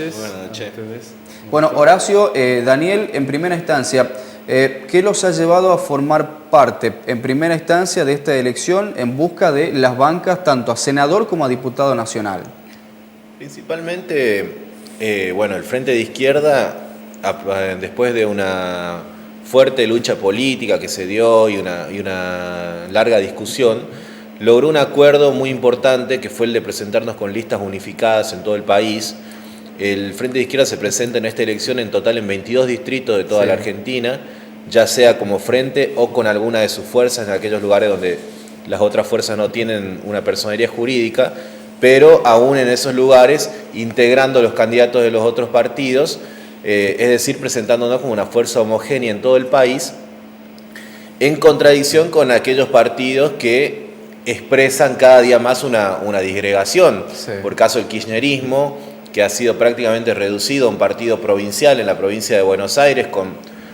noches. Buenas noches. A ustedes. Bueno, Horacio, Daniel, en primera instancia, ¿qué los ha llevado a formar parte, en primera instancia, de esta elección en busca de las bancas tanto a senador como a diputado nacional? Principalmente, el Frente de Izquierda, después de una fuerte lucha política que se dio y una larga discusión, logró un acuerdo muy importante que fue el de presentarnos con listas unificadas en todo el país. El Frente de Izquierda se presenta en esta elección en total en 22 distritos de toda la Argentina, ya sea como frente o con alguna de sus fuerzas en aquellos lugares donde las otras fuerzas no tienen una personería jurídica, pero aún en esos lugares integrando los candidatos de los otros partidos, es decir, presentándonos como una fuerza homogénea en todo el país, en contradicción con aquellos partidos que expresan cada día más una disgregación. Por caso el kirchnerismo, que ha sido prácticamente reducido a un partido provincial en la provincia de Buenos Aires, con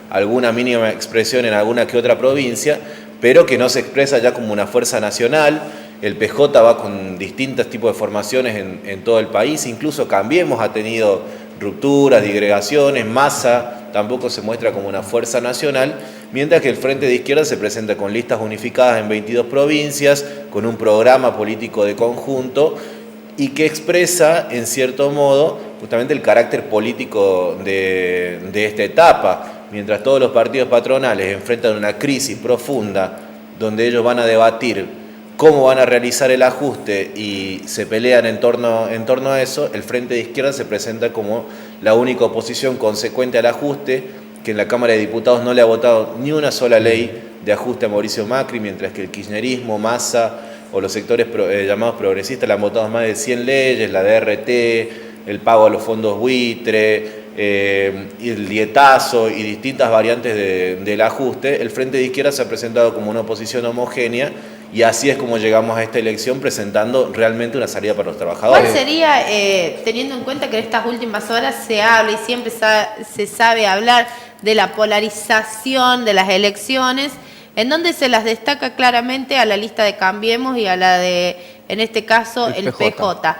alguna mínima expresión en alguna que otra provincia, pero que no se expresa ya como una fuerza nacional. El PJ va con distintos tipos de formaciones en todo el país, incluso Cambiemos ha tenido rupturas, disgregaciones, Massa tampoco se muestra como una fuerza nacional, mientras que el Frente de Izquierda se presenta con listas unificadas en 22 provincias, con un programa político de conjunto y que expresa, en cierto modo, justamente el carácter político de esta etapa. Mientras todos los partidos patronales enfrentan una crisis profunda donde ellos van a debatir cómo van a realizar el ajuste y se pelean en torno a eso, el Frente de Izquierda se presenta como la única oposición consecuente al ajuste, que en la Cámara de Diputados no le ha votado ni una sola ley de ajuste a Mauricio Macri, mientras que el kirchnerismo, Massa o los sectores llamados progresistas le han votado más de 100 leyes, la DRT, el pago a los fondos buitre, el dietazo y distintas variantes del ajuste. El Frente de Izquierda se ha presentado como una oposición homogénea y así es como llegamos a esta elección presentando realmente una salida para los trabajadores. ¿Cuál sería, teniendo en cuenta que en estas últimas horas se habla y siempre se sabe hablar de la polarización de las elecciones, en donde se las destaca claramente a la lista de Cambiemos y a la de, en este caso, el PJ?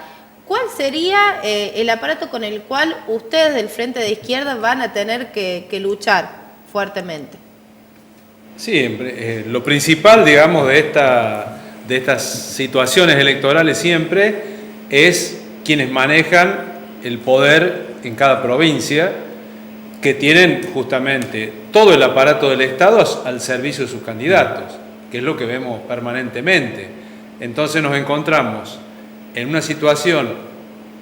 ¿Cuál sería el aparato con el cual ustedes del Frente de Izquierda van a tener que luchar fuertemente? Sí, lo principal, digamos, de estas situaciones electorales siempre es quienes manejan el poder en cada provincia, que tienen justamente todo el aparato del Estado al servicio de sus candidatos, que es lo que vemos permanentemente. Entonces nos encontramos en una situación,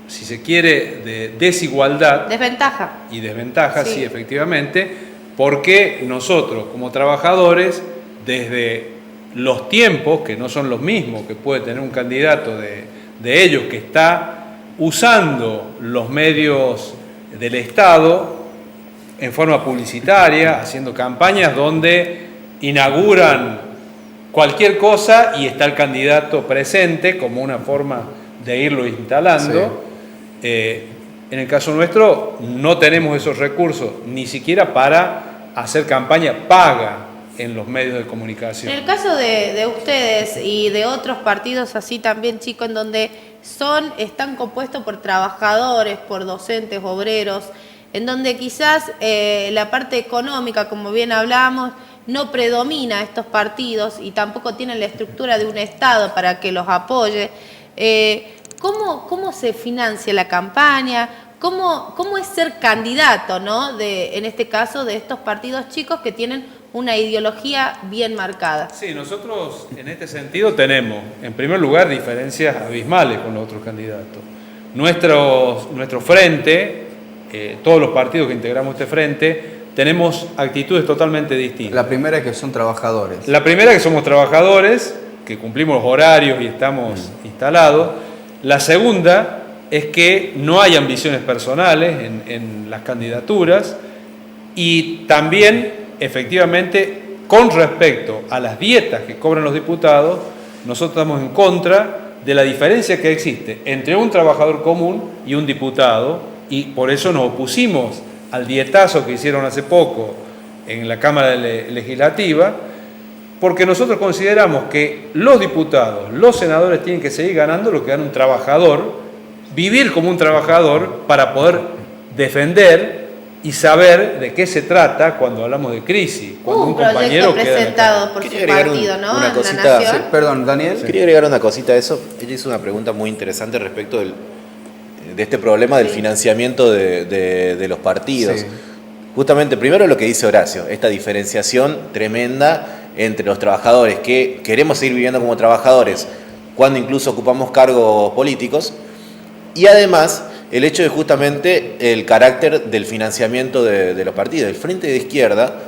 si se quiere, de desigualdad. Desventaja. Y desventaja, sí, efectivamente, porque nosotros como trabajadores, desde los tiempos, que no son los mismos que puede tener un candidato de ellos que está usando los medios del Estado en forma publicitaria, haciendo campañas donde inauguran cualquier cosa y está el candidato presente como una forma de irlo instalando. En el caso nuestro no tenemos esos recursos ni siquiera para hacer campaña paga en los medios de comunicación. En el caso de ustedes y de otros partidos así también, chicos, en donde están compuestos por trabajadores, por docentes, obreros, en donde quizás la parte económica, como bien hablábamos, no predomina a estos partidos y tampoco tienen la estructura de un Estado para que los apoye. ¿Cómo se financia la campaña? ¿Cómo es ser candidato, ¿no? En este caso, de estos partidos chicos que tienen una ideología bien marcada? Sí, nosotros en este sentido tenemos, en primer lugar, diferencias abismales con los otros candidatos. Nuestro frente, todos los partidos que integramos este frente, tenemos actitudes totalmente distintas. La primera es que son trabajadores. La primera es que somos trabajadores, que cumplimos los horarios y estamos instalados. La segunda es que no hay ambiciones personales en las candidaturas y también, efectivamente, con respecto a las dietas que cobran los diputados, nosotros estamos en contra de la diferencia que existe entre un trabajador común y un diputado y por eso nos opusimos al dietazo que hicieron hace poco en la Cámara Legislativa, porque nosotros consideramos que los diputados, los senadores tienen que seguir ganando lo que gana un trabajador, vivir como un trabajador para poder defender y saber de qué se trata cuando hablamos de crisis. Cuando Un proyecto presentado por su Quería agregar partido, ¿no? una En cosita. la Nación. Sí, perdón, Daniel. Quería agregar una cosita a eso. Ella hizo una pregunta muy interesante respecto de este problema del financiamiento de los partidos. Sí. Justamente, primero lo que dice Horacio, esta diferenciación tremenda entre los trabajadores que queremos seguir viviendo como trabajadores cuando incluso ocupamos cargos políticos, y además el hecho de justamente el carácter del financiamiento de los partidos. El Frente de Izquierda,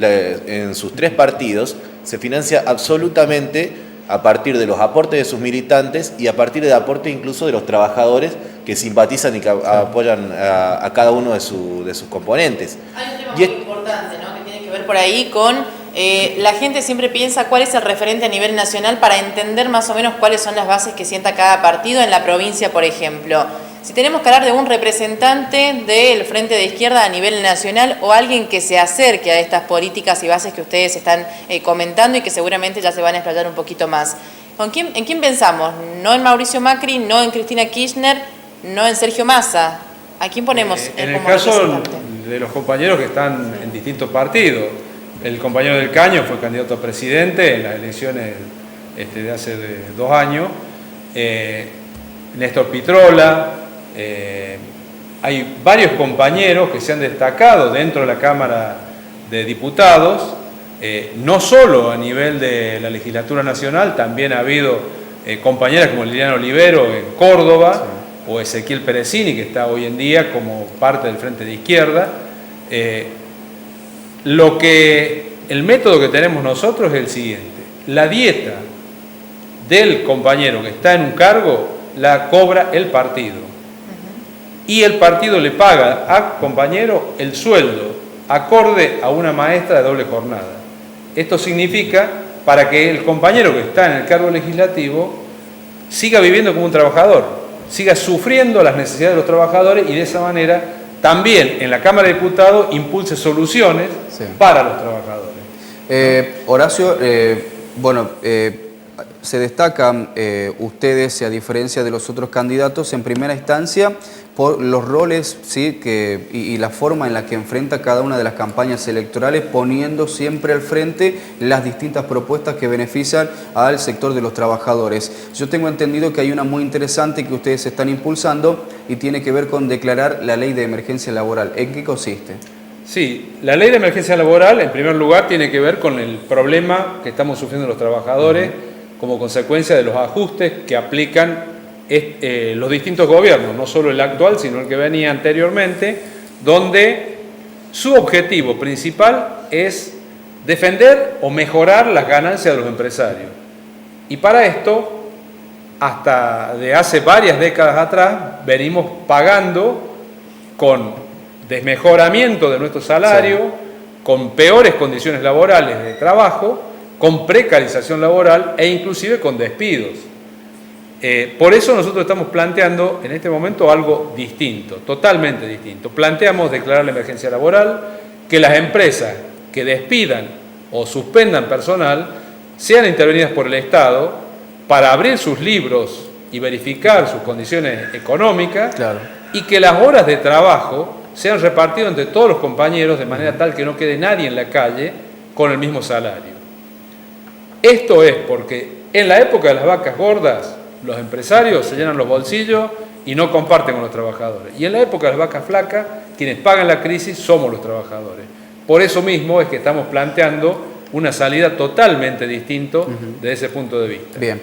en sus 3 partidos, se financia absolutamente a partir de los aportes de sus militantes y a partir de aportes incluso de los trabajadores que simpatizan y que apoyan a cada uno de sus componentes. Hay un tema muy importante, ¿no?, que tiene que ver por ahí con la gente siempre piensa cuál es el referente a nivel nacional para entender más o menos cuáles son las bases que sienta cada partido en la provincia, por ejemplo. Si tenemos que hablar de un representante del Frente de Izquierda a nivel nacional o alguien que se acerque a estas políticas y bases que ustedes están comentando y que seguramente ya se van a explayar un poquito más, ¿en quién pensamos? No en Mauricio Macri, no en Cristina Kirchner, no en Sergio Massa. ¿A quién ponemos En el como caso representante? de los compañeros que están en distintos partidos, el compañero del Caño fue candidato a presidente en las elecciones de hace 2 años, Néstor Pitrola, hay varios compañeros que se han destacado dentro de la Cámara de Diputados, no solo a nivel de la legislatura nacional, también ha habido compañeras como Liliana Olivero en Córdoba, o Ezequiel Perecini, que está hoy en día como parte del Frente de Izquierda. El método que tenemos nosotros es el siguiente: la dieta del compañero que está en un cargo la cobra el partido, y el partido le paga al compañero el sueldo acorde a una maestra de doble jornada. Esto significa para que el compañero que está en el cargo legislativo siga viviendo como un trabajador, siga sufriendo las necesidades de los trabajadores, y de esa manera también en la Cámara de Diputados impulse soluciones para los trabajadores. Horacio, se destacan ustedes, a diferencia de los otros candidatos, en primera instancia por los roles, ¿sí?, y la forma en la que enfrenta cada una de las campañas electorales, poniendo siempre al frente las distintas propuestas que benefician al sector de los trabajadores. Yo tengo entendido que hay una muy interesante que ustedes están impulsando y tiene que ver con declarar la ley de emergencia laboral. ¿En qué consiste? Sí, la ley de emergencia laboral, en primer lugar, tiene que ver con el problema que estamos sufriendo los trabajadores como consecuencia de los ajustes que aplican los distintos gobiernos, no solo el actual, sino el que venía anteriormente, donde su objetivo principal es defender o mejorar las ganancias de los empresarios. Y para esto, hasta de hace varias décadas atrás, venimos pagando con desmejoramiento de nuestro salario, con peores condiciones laborales de trabajo, con precarización laboral e inclusive con despidos. Por eso nosotros estamos planteando en este momento algo distinto, totalmente distinto. Planteamos declarar la emergencia laboral, que las empresas que despidan o suspendan personal sean intervenidas por el Estado para abrir sus libros y verificar sus condiciones económicas, y que las horas de trabajo sean repartidas entre todos los compañeros de manera tal que no quede nadie en la calle con el mismo salario. Esto es porque en la época de las vacas gordas, los empresarios se llenan los bolsillos y no comparten con los trabajadores. Y en la época de las vacas flacas, quienes pagan la crisis somos los trabajadores. Por eso mismo es que estamos planteando una salida totalmente distinta de ese punto de vista. Bien.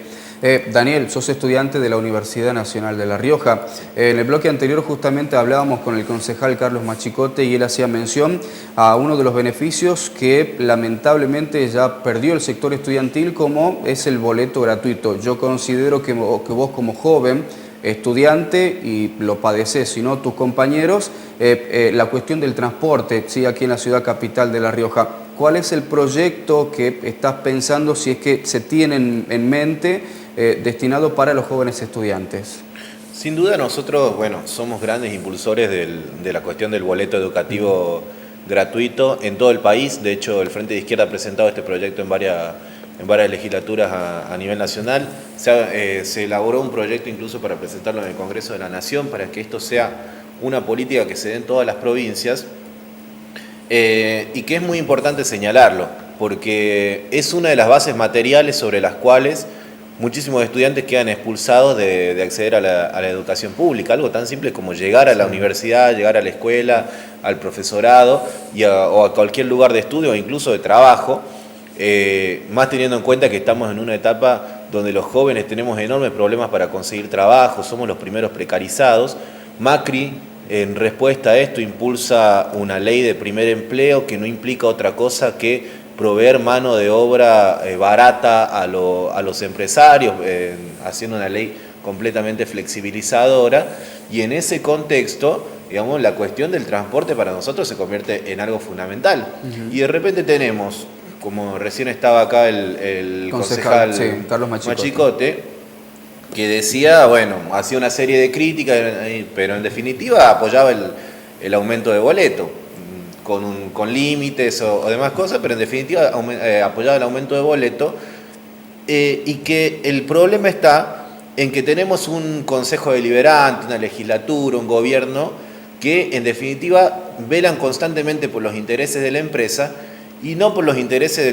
Daniel, sos estudiante de la Universidad Nacional de La Rioja. En el bloque anterior justamente hablábamos con el concejal Carlos Machicote y él hacía mención a uno de los beneficios que lamentablemente ya perdió el sector estudiantil, como es el boleto gratuito. Yo considero que vos como joven estudiante, y lo padecés, sino tus compañeros, la cuestión del transporte, ¿sí?, aquí en la ciudad capital de La Rioja. ¿Cuál es el proyecto que estás pensando, si es que se tienen en mente, destinado para los jóvenes estudiantes? Sin duda nosotros, somos grandes impulsores de la cuestión del boleto educativo gratuito en todo el país. De hecho, el Frente de Izquierda ha presentado este proyecto en varias legislaturas a nivel nacional. Se elaboró un proyecto incluso para presentarlo en el Congreso de la Nación, para que esto sea una política que se dé en todas las provincias y que es muy importante señalarlo, porque es una de las bases materiales sobre las cuales muchísimos estudiantes quedan expulsados de acceder a la educación pública, algo tan simple como llegar a la universidad, llegar a la escuela, al profesorado o a cualquier lugar de estudio o incluso de trabajo, más teniendo en cuenta que estamos en una etapa donde los jóvenes tenemos enormes problemas para conseguir trabajo, somos los primeros precarizados. Macri, en respuesta a esto, impulsa una ley de primer empleo que no implica otra cosa que proveer mano de obra barata a los empresarios, haciendo una ley completamente flexibilizadora, y en ese contexto, digamos, la cuestión del transporte para nosotros se convierte en algo fundamental. Y de repente tenemos, como recién estaba acá el concejal sí, Carlos Machicote, que decía, bueno, hacía una serie de críticas, pero en definitiva apoyaba el aumento de boleto, con límites o demás cosas, pero en definitiva apoyaba el aumento de boleto, y que el problema está en que tenemos un consejo deliberante, una legislatura, un gobierno que en definitiva velan constantemente por los intereses de la empresa y no por los intereses de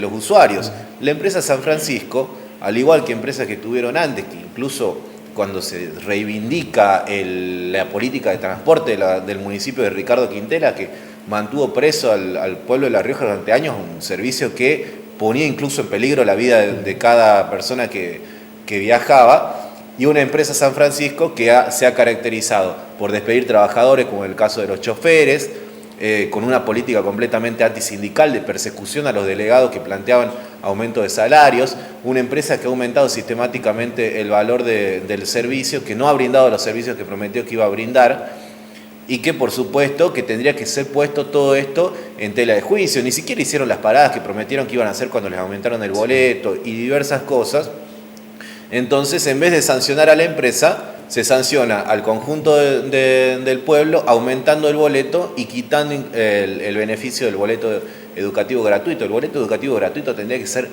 los usuarios. La empresa San Francisco, al igual que empresas que estuvieron antes, que incluso cuando se reivindica la política de transporte del municipio de Ricardo Quintela, que mantuvo preso al pueblo de La Rioja durante años, un servicio que ponía incluso en peligro la vida de cada persona que viajaba, y una empresa San Francisco que se ha caracterizado por despedir trabajadores, como en el caso de los choferes, con una política completamente antisindical de persecución a los delegados que planteaban aumento de salarios, una empresa que ha aumentado sistemáticamente el valor del servicio, que no ha brindado los servicios que prometió que iba a brindar, y que por supuesto que tendría que ser puesto todo esto en tela de juicio. Ni siquiera hicieron las paradas que prometieron que iban a hacer cuando les aumentaron el boleto y diversas cosas. Entonces, en vez de sancionar a la empresa, se sanciona al conjunto del pueblo aumentando el boleto y quitando el beneficio del boleto educativo gratuito. El boleto educativo gratuito tendría que ser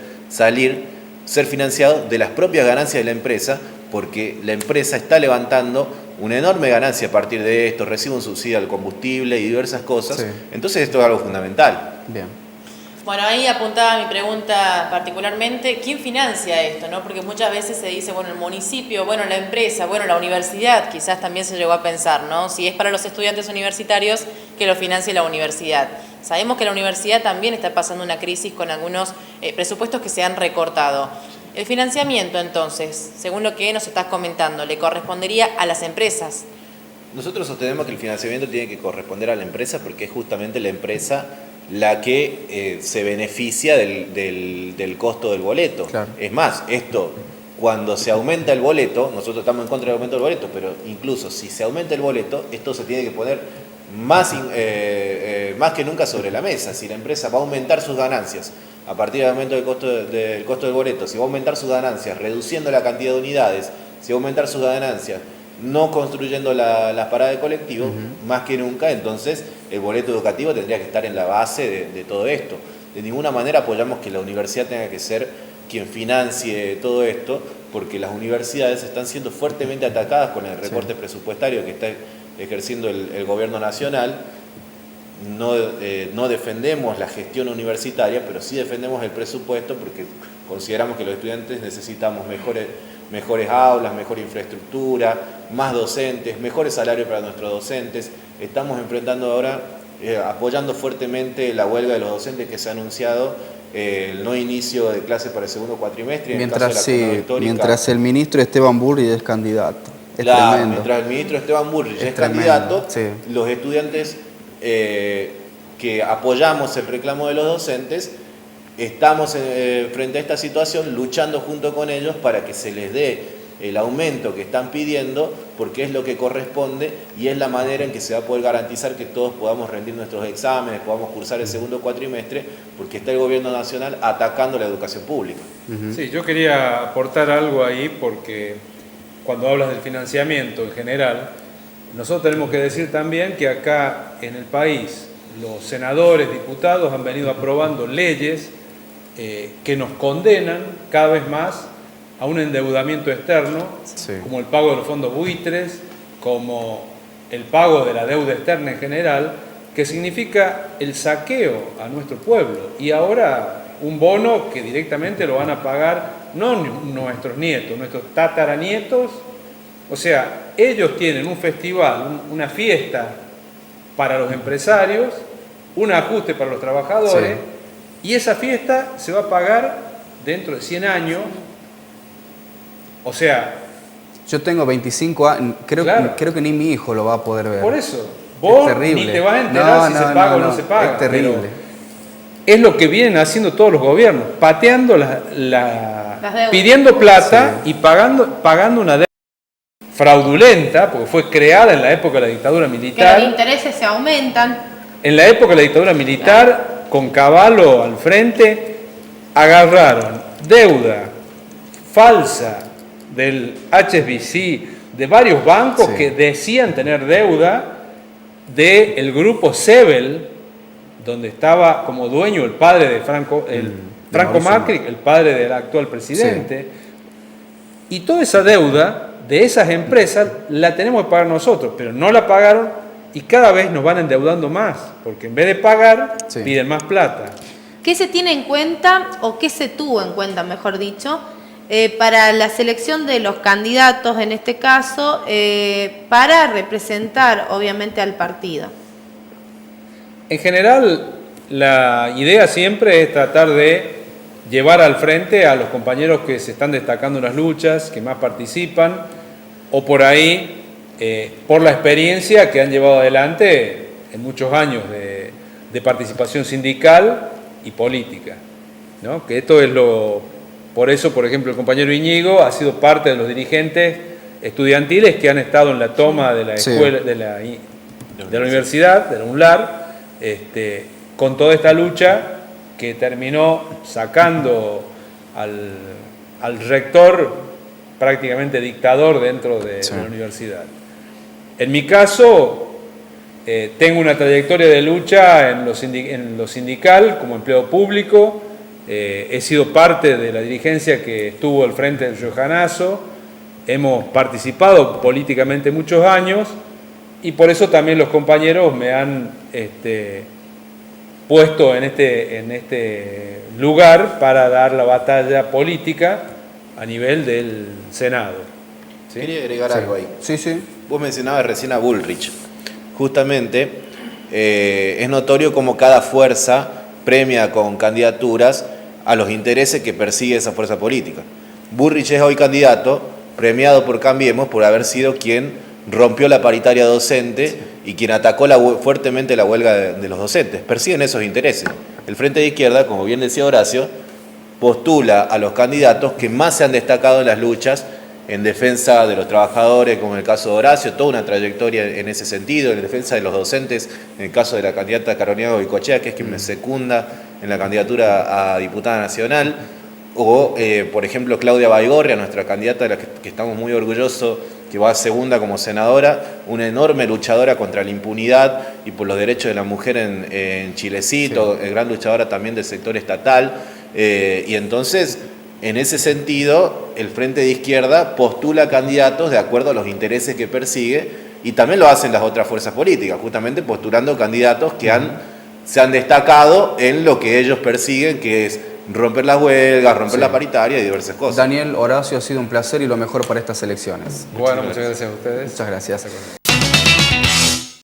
financiado de las propias ganancias de la empresa, porque la empresa está levantando una enorme ganancia a partir de esto, recibe un subsidio al combustible y diversas cosas. Sí. Entonces esto es algo fundamental. Bien. Bueno, ahí apuntaba mi pregunta particularmente, ¿quién financia esto? ¿No? Porque muchas veces se dice, bueno, el municipio, bueno, la empresa, bueno, la universidad, quizás también se llegó a pensar, ¿no? Si es para los estudiantes universitarios, que lo financie la universidad. Sabemos que la universidad también está pasando una crisis con algunos presupuestos que se han recortado. El financiamiento, entonces, según lo que nos estás comentando, ¿le correspondería a las empresas? Nosotros sostenemos que el financiamiento tiene que corresponder a la empresa porque es justamente la empresa la que se beneficia del costo del boleto. Claro. Es más, cuando se aumenta el boleto, nosotros estamos en contra del aumento del boleto, pero incluso si se aumenta el boleto, esto se tiene que poner más que nunca sobre la mesa. Si la empresa va a aumentar sus ganancias a partir del aumento del costo del boleto, si va a aumentar sus ganancias reduciendo la cantidad de unidades, si va a aumentar sus ganancias no construyendo las paradas de colectivo, más que nunca, entonces el boleto educativo tendría que estar en la base de todo esto. De ninguna manera apoyamos que la universidad tenga que ser quien financie todo esto, porque las universidades están siendo fuertemente atacadas con el recorte presupuestario que está ejerciendo el gobierno nacional. No defendemos la gestión universitaria, pero sí defendemos el presupuesto porque consideramos que los estudiantes necesitamos mejores aulas, mejor infraestructura, más docentes, mejores salarios para nuestros docentes. Estamos enfrentando ahora, apoyando fuertemente la huelga de los docentes que se ha anunciado, el no inicio de clases para el segundo cuatrimestre. Mientras el ministro Esteban Bullrich es candidato. Mientras el ministro Esteban Bullrich es candidato, sí. Los estudiantes que apoyamos el reclamo de los docentes estamos frente a esta situación luchando junto con ellos para que se les dé el aumento que están pidiendo, porque es lo que corresponde y es la manera en que se va a poder garantizar que todos podamos rendir nuestros exámenes, podamos cursar el segundo cuatrimestre, porque está el gobierno nacional atacando la educación pública. Sí, yo quería aportar algo ahí, porque cuando hablas del financiamiento en general, nosotros tenemos que decir también que acá en el país los senadores, diputados han venido aprobando leyes que nos condenan cada vez más a un endeudamiento externo, sí, como el pago de los fondos buitres, como el pago de la deuda externa en general, que significa el saqueo a nuestro pueblo. Y ahora un bono que directamente lo van a pagar no nuestros nietos, nuestros tataranietos. O sea, ellos tienen un festival, una fiesta para los empresarios, un ajuste para los trabajadores, y esa fiesta se va a pagar dentro de 100 años. O sea... Yo tengo 25 años, creo que ni mi hijo lo va a poder ver. Por eso, vos ni te vas a enterar si se paga o no se paga. Es terrible. Es lo que vienen haciendo todos los gobiernos, pateando pidiendo plata y pagando una deuda fraudulenta, porque fue creada en la época de la dictadura militar. Que los intereses se aumentan. En la época de la dictadura militar, con Cavallo al frente, agarraron deuda falsa del HSBC, de varios bancos que decían tener deuda, del grupo Sebel, donde estaba como dueño el padre de Franco Macri, el padre del actual presidente. Y toda esa deuda de esas empresas la tenemos que pagar nosotros, pero no la pagaron y cada vez nos van endeudando más, porque en vez de pagar, piden más plata. ¿Qué se tiene en cuenta, o qué se tuvo en cuenta, mejor dicho, para la selección de los candidatos, en este caso, para representar, obviamente, al partido? En general, la idea siempre es tratar de llevar al frente a los compañeros que se están destacando en las luchas, que más participan, o por ahí, por la experiencia que han llevado adelante en muchos años de participación sindical y política, ¿no? Que esto es por eso, por ejemplo, el compañero Íñigo ha sido parte de los dirigentes estudiantiles que han estado en la toma de la escuela, de la universidad, de la UNLAR, con toda esta lucha que terminó sacando al rector prácticamente dictador dentro de la universidad. En mi caso, tengo una trayectoria de lucha en lo sindical como empleado público. He sido parte de la dirigencia que estuvo al frente del Riojanazo, hemos participado políticamente muchos años y por eso también los compañeros me han puesto en este lugar para dar la batalla política a nivel del Senado. ¿Sí? Quería agregar algo ahí. Sí. Vos mencionabas recién a Bullrich. Justamente es notorio cómo cada fuerza premia con candidaturas a los intereses que persigue esa fuerza política. Bullrich es hoy candidato, premiado por Cambiemos, por haber sido quien rompió la paritaria docente y quien atacó fuertemente la huelga de los docentes. Persiguen esos intereses. El Frente de Izquierda, como bien decía Horacio, postula a los candidatos que más se han destacado en las luchas en defensa de los trabajadores, como en el caso de Horacio, toda una trayectoria en ese sentido, en defensa de los docentes, en el caso de la candidata Carolina Goicoechea, que es quien me secunda en la candidatura a diputada nacional, o por ejemplo Claudia Baigorria, nuestra candidata de la que estamos muy orgullosos, que va segunda como senadora, una enorme luchadora contra la impunidad y por los derechos de la mujer en Chilecito, gran luchadora también del sector estatal, y entonces, en ese sentido, el Frente de Izquierda postula candidatos de acuerdo a los intereses que persigue y también lo hacen las otras fuerzas políticas, justamente postulando candidatos que se han destacado en lo que ellos persiguen, que es romper las huelgas, romper la paritaria y diversas cosas. Daniel, Horacio, ha sido un placer y lo mejor para estas elecciones. Bueno, muchas gracias a ustedes. Muchas gracias.